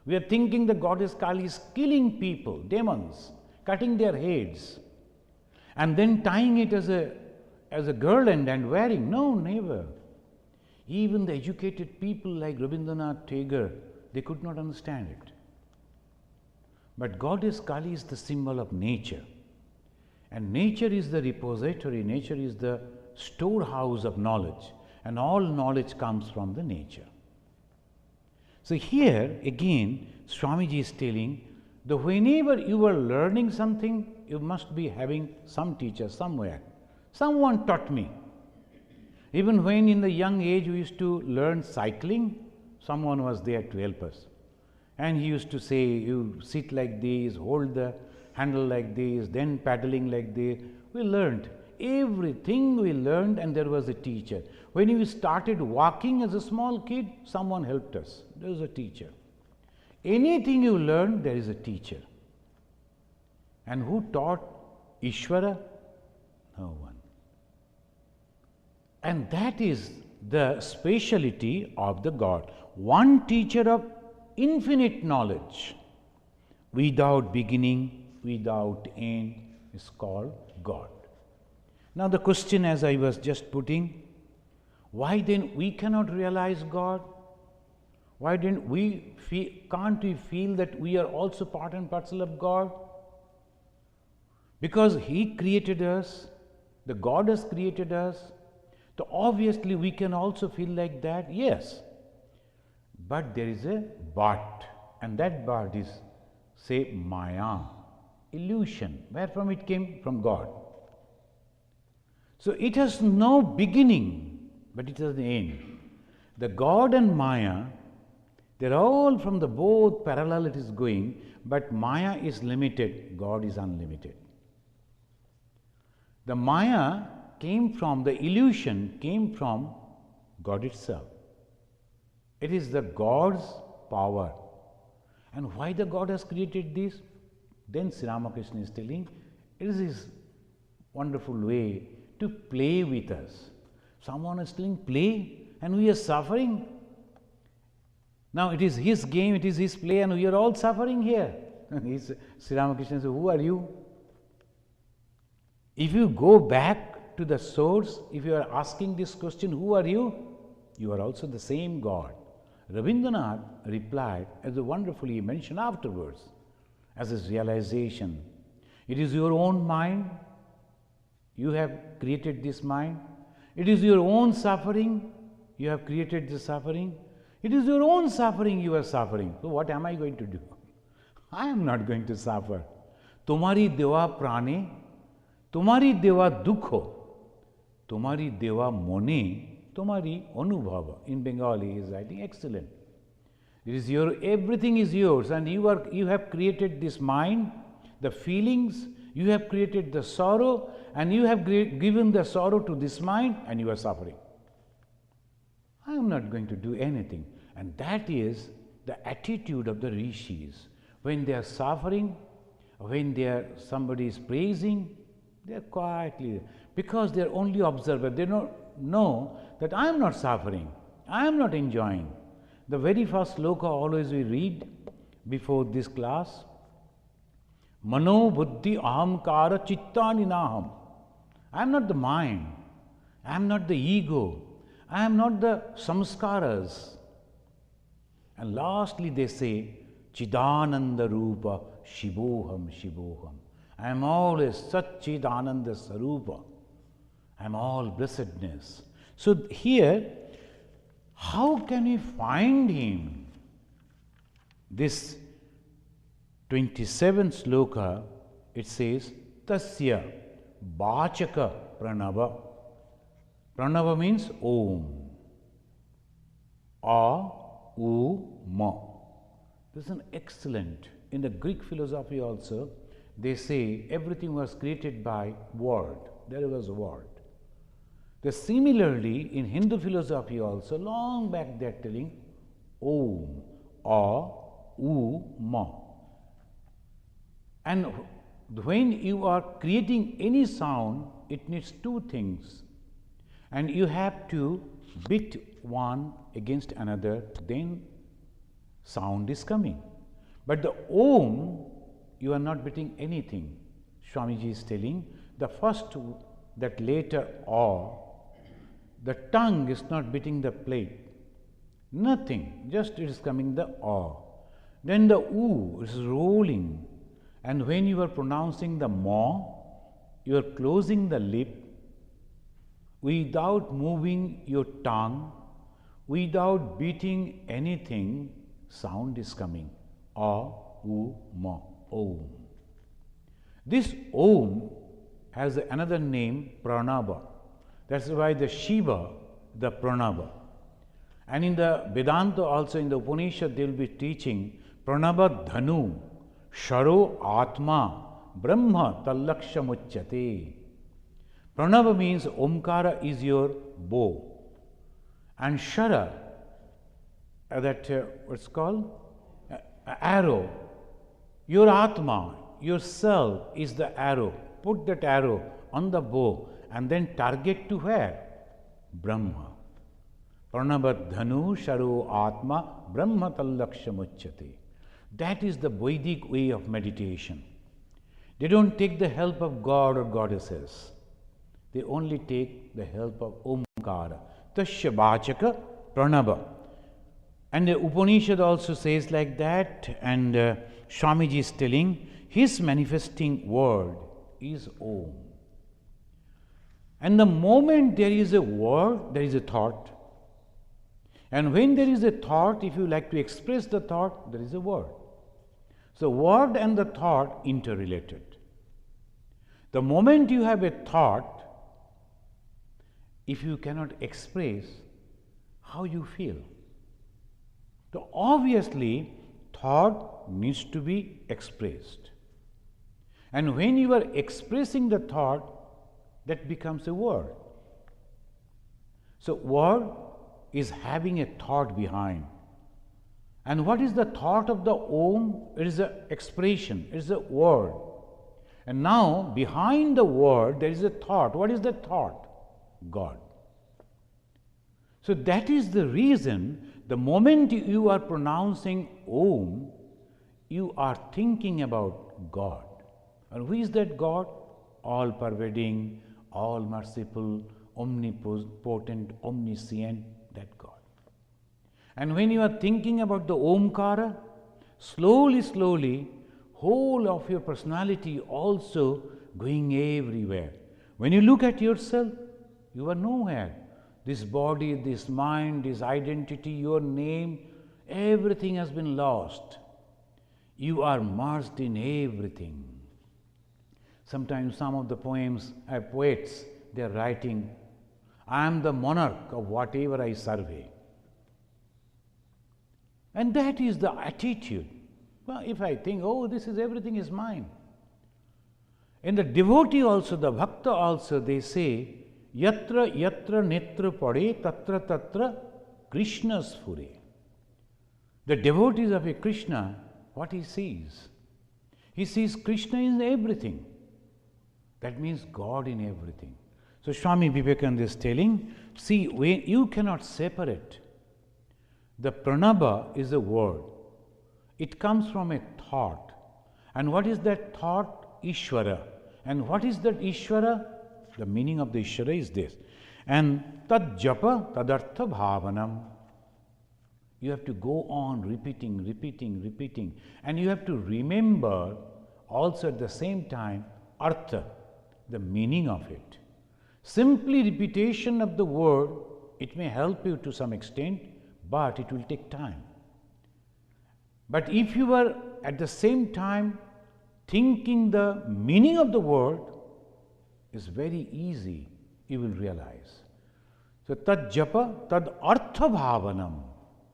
[SPEAKER 1] We are thinking the goddess Kali is killing people, demons, cutting their heads, and then tying it as a garland and wearing. No, never. Even the educated people like Rabindranath Tagore, they could not understand it. But goddess Kali is the symbol of nature. And nature is the repository, nature is the storehouse of knowledge. And all knowledge comes from the nature. So here again, Swamiji is telling that whenever you are learning something, you must be having some teacher somewhere. Someone taught me. Even when in the young age we used to learn cycling, someone was there to help us. And he used to say, you sit like this, hold the handle like this, then paddling like this. We learned. Everything we learned, and there was a teacher. When we started walking as a small kid, someone helped us. There was a teacher. Anything you learn, there is a teacher. And who taught Ishvara? No one. And that is the speciality of the God. One teacher of infinite knowledge, without beginning, without end, is called God. Now the question, as I was just putting, why then we cannot realize God? Why can't we feel that we are also part and parcel of God? Because He created us, the God has created us, so obviously we can also feel like that, yes. But there is a but, and that but is, say, Maya, illusion. Where from it came? From God. So it has no beginning, but it has an end. The God and Maya, they're all from the both parallel it is going, but Maya is limited, God is unlimited. The Maya came from, the illusion came from God itself. It is the God's power. And why the God has created this? Then Sri Ramakrishna is telling, it is His wonderful way to play with us. Someone is telling play, and we are suffering. Now it is His game, it is His play, and we are all suffering here. Sri Ramakrishna says, who are you? If you go back to the source, if you are asking this question, who are you? You are also the same God. Rabindranath replied, as wonderfully mentioned afterwards, as his realization. It is your own mind. You have created this mind. It is your own suffering. You have created the suffering. It is your own suffering you are suffering. So what am I going to do? I am not going to suffer. Tumari deva prane, tumari deva dukho, tumari deva mone, tumari anubhava. In Bengali he is writing excellent. It is your, everything is yours, and you have created this mind, the feelings, you have created the sorrow, and you have given the sorrow to this mind, and you are suffering. I am not going to do anything. And that is the attitude of the rishis. When they are suffering, when somebody is praising, they are quietly, because they are only observer. They don't know that I am not suffering, I am not enjoying. The very first sloka always we read before this class, Mano buddhi ahamkara chittani naham. I am not the mind, I am not the ego, I am not the samskaras. And lastly they say, Chidananda Rupa Shivoham Shivoham. I am always Satchidananda Sarupa. I am all blessedness. So here, how can we find Him? This 27th sloka, it says, Tasya Bachaka Pranava. Pranava means Om. A, U, Ma. This is an excellent. In the Greek philosophy also, they say everything was created by word. There was a word. Similarly, in Hindu philosophy also, long back they are telling Om, A, U, Ma. And when you are creating any sound, it needs two things. And you have to beat one against another, then sound is coming. But the Om, you are not beating anything. Swamiji is telling the first, that later A, the tongue is not beating the plate. Nothing, just it is coming the A. Then the U is rolling. And when you are pronouncing the Ma, you are closing the lip without moving your tongue, without beating anything, sound is coming. A, U, Ma, Om. This Om has another name, Pranava. That's why the Shiva, the Pranava. And in the Vedanta also, in the Upanishad, they will be teaching Pranava Dhanu, Sharo Atma, Brahma Tallakshamuchyate. Pranava means Omkara is your bow. And Shara, what's called? Arrow. Your Atma, yourself is the arrow. Put that arrow on the bow and then target to where? Brahma. Pranava Dhanu Sharo Atma Brahma Tallakshamuchyate. That is the Vedic way of meditation. They don't take the help of God or goddesses. They only take the help of Omkara. Tasya Bachaka Pranava. And the Upanishad also says like that, and Swamiji is telling, his manifesting word is Om. And the moment there is a word, there is a thought. And when there is a thought, if you like to express the thought, there is a word. So word and the thought interrelated. The moment you have a thought, if you cannot express how you feel, so obviously thought needs to be expressed. And when you are expressing the thought, that becomes a word. So word is having a thought behind. And what is the thought of the Om? It is an expression, it is a word. And now behind the word there is a thought. What is the thought? God. So that is the reason the moment you are pronouncing Om, you are thinking about God. And who is that God? All pervading, all merciful, omnipotent, omniscient, that God. And when you are thinking about the Omkara, slowly, whole of your personality also going everywhere. When you look at yourself, you are nowhere. This body, this mind, this identity, your name, everything has been lost. You are merged in everything. Sometimes some of the poets, they are writing, I am the monarch of whatever I survey. And that is the attitude. Well, if I think, oh, this is everything is mine. In the devotee also, the bhakta also, they say, Yatra yatra netra pade tatra tatra Krishna sphure. The devotees of a Krishna, what he sees? He sees Krishna in everything. That means God in everything. So Swami Vivekananda is telling, see, when you cannot separate. The pranava is a word. It comes from a thought. And what is that thought? Ishvara. And what is that Ishvara? The meaning of the Ishvara is this. And tad japa tadartha bhavanam. You have to go on repeating. And you have to remember also at the same time artha, the meaning of it. Simply repetition of the word, it may help you to some extent, but it will take time. But if you were at the same time thinking the meaning of the word, is very easy, you will realize. So tad japa tad artha bhavanam.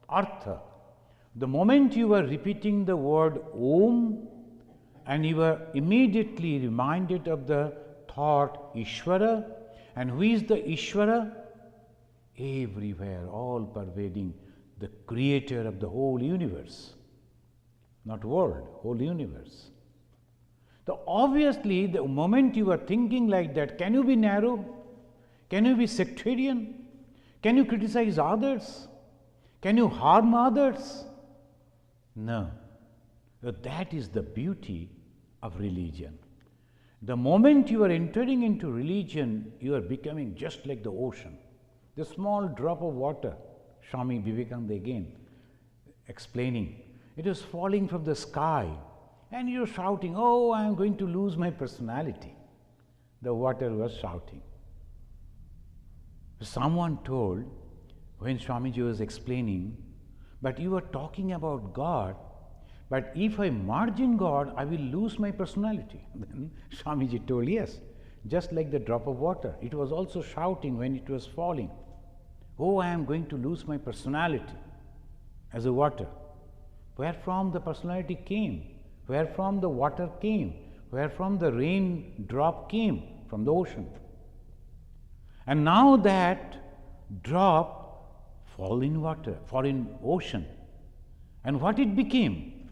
[SPEAKER 1] Artha. The moment you were repeating the word Om and you were immediately reminded of the thought Ishvara, and who is the Ishvara? Everywhere, all pervading, the creator of the whole universe. Not world, whole universe. So obviously, the moment you are thinking like that, can you be narrow? Can you be sectarian? Can you criticize others? Can you harm others? No. That is the beauty of religion. The moment you are entering into religion, you are becoming just like the ocean. The small drop of water, Swami Vivekananda again explaining, it was falling from the sky and you are shouting, oh, I am going to lose my personality. The water was shouting. Someone told, when Swamiji was explaining, but you are talking about God, but if I merge in God, I will lose my personality. Then Swamiji told, yes, just like the drop of water. It was also shouting when it was falling. Oh, I am going to lose my personality as a water. Where from the personality came? Where from the water came? Where from the rain drop came? From the ocean. And now that drop fall in water, fall in ocean. And what it became?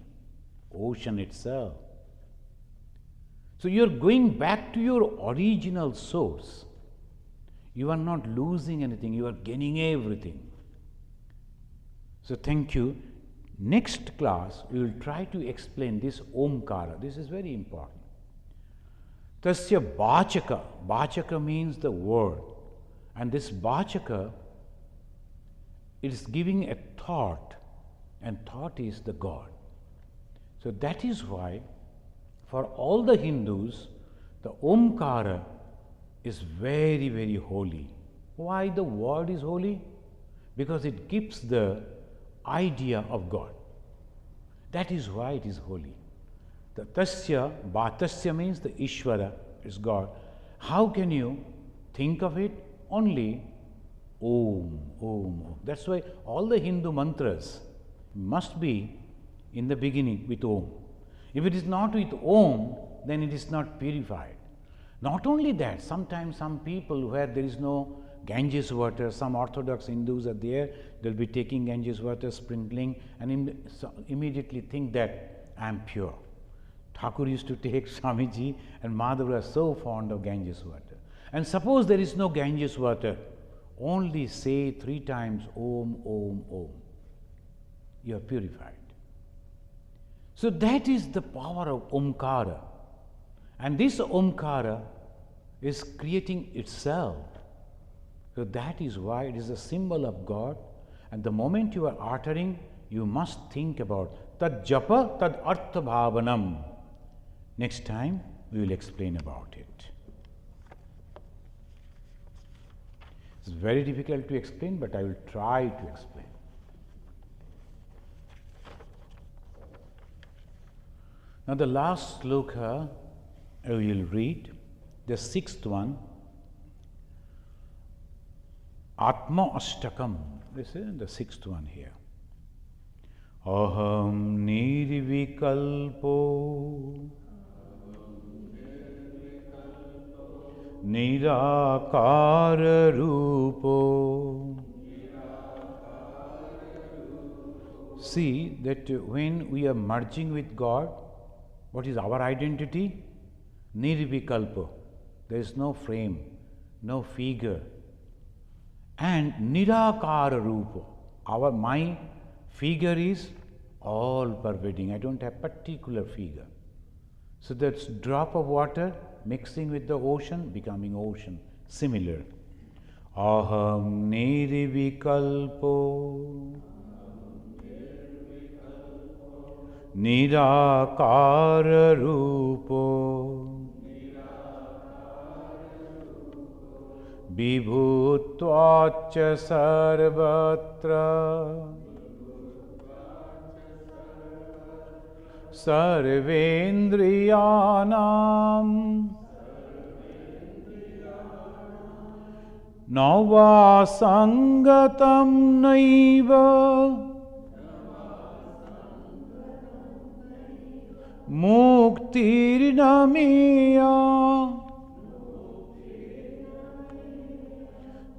[SPEAKER 1] Ocean itself. So you are going back to your original source. You are not losing anything, you are gaining everything. So thank you. Next class, we will try to explain this Omkara. This is very important. Tasya Vachaka. Vachaka means the word. And this Vachaka, it is giving a thought, and thought is the God. So that is why, for all the Hindus, the Omkara is very, very holy. Why the word is holy? Because it gives the idea of God. That is why it is holy. The Tasya, Bhatasya means the Ishvara is God. How can you think of it? Only Om, Om, Om. That's why all the Hindu mantras must be in the beginning with Om. If it is not with Om, then it is not purified. Not only that, sometimes some people where there is no Ganges water, some Orthodox Hindus are there, they will be taking Ganges water, sprinkling, and immediately think that I am pure. Thakur used to take Swamiji, and Madhava was so fond of Ganges water. And suppose there is no Ganges water, only say 3 times Om, Om, Om. You are purified. So that is the power of Omkara. And this Omkara is creating itself. So that is why it is a symbol of God. And the moment you are uttering, you must think about tad japa tad artha bhavanam. Next time we will explain about it. It's very difficult to explain, but I will try to explain. Now the last sloka I will read, the 6th one, Atma Ashtakam. This is the 6th one here. Aham nirvikalpo nirakara rupo. See that when we are merging with God, what is our identity? Nirvikalpa. There is no frame, no figure. And nirakara rupa. My figure is all pervading. I don't have particular figure. So that's drop of water mixing with the ocean, becoming ocean. Similar. Aham nirvikalpo nirakara rupo vibhutvacha sarvatra sarvendriyanam navasangatam naiva muktirnameya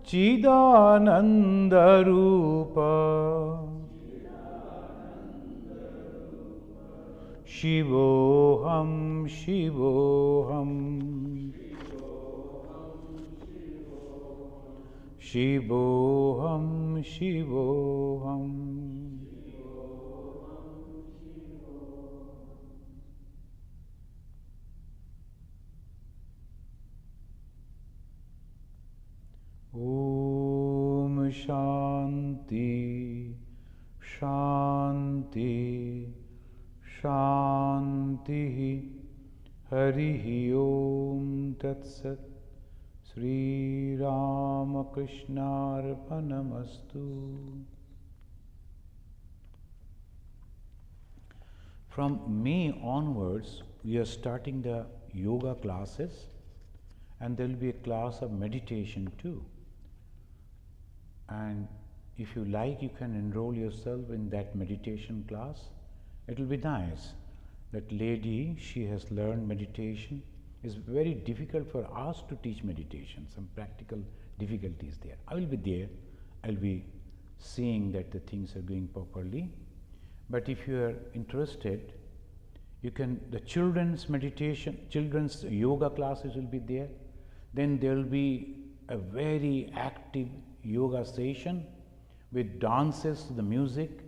[SPEAKER 1] chidanandarupa shivoham shivoham shivoham shivoham. Om Shanti Shanti Shanti Harihi Om Tat Sat Sri Ramakrishna Arpanamastu. From May onwards, we are starting the yoga classes, and there will be a class of meditation too. And if you like, you can enroll yourself in that meditation class. It will be nice. That lady, she has learned meditation. It's very difficult for us to teach meditation. Some practical difficulties there. I will be there. I will be seeing that the things are going properly. But if you are interested, you can, the children's meditation, children's yoga classes will be there. Then there will be a very active yoga session with dances to the music,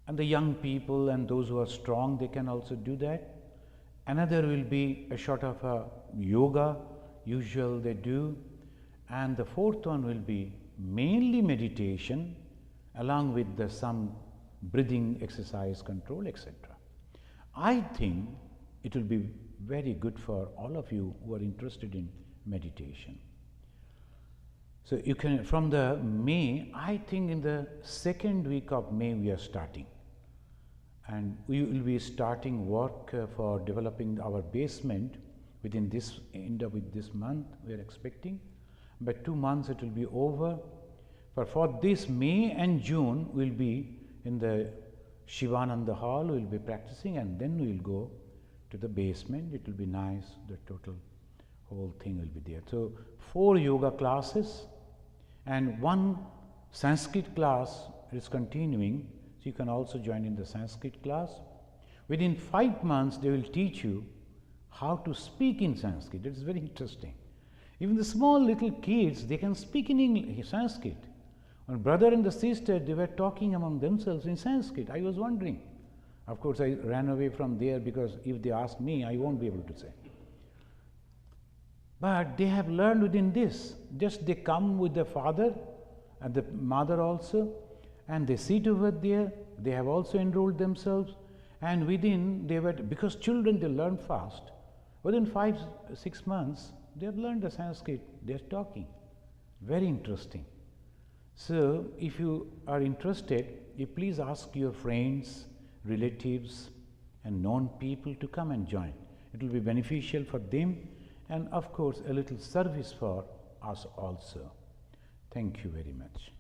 [SPEAKER 1] and the young people and those who are strong, they can also do that. Another will be a sort of a yoga, usual they do, and the fourth one will be mainly meditation along with some breathing exercise control, etc. I think it will be very good for all of you who are interested in meditation. So you can, from the May, I think in the second week of May we are starting. And we will be starting work for developing our basement within this, end up with this month we are expecting. But 2 months it will be over. But for this May and June we will be in the Shivananda hall, we will be practicing, and then we will go to the basement. It will be nice, the total whole thing will be there. So 4 yoga classes and 1 Sanskrit class is continuing, so you can also join in the Sanskrit class. Within 5 months they will teach you how to speak in Sanskrit. It is very interesting. Even the small little kids, they can speak in English, Sanskrit. One brother and the sister, they were talking among themselves in Sanskrit. I was wondering. Of course, I ran away from there because if they ask me, I won't be able to say. But they have learned within this. Just they come with the father and the mother also, and they sit over there. They have also enrolled themselves, and within they were, because children, they learn fast. Within 5-6 months, they have learned the Sanskrit. They are talking. Very interesting. So, if you are interested, you please ask your friends, relatives, and known people to come and join. It will be beneficial for them, and of course, a little service for us also. Thank you very much.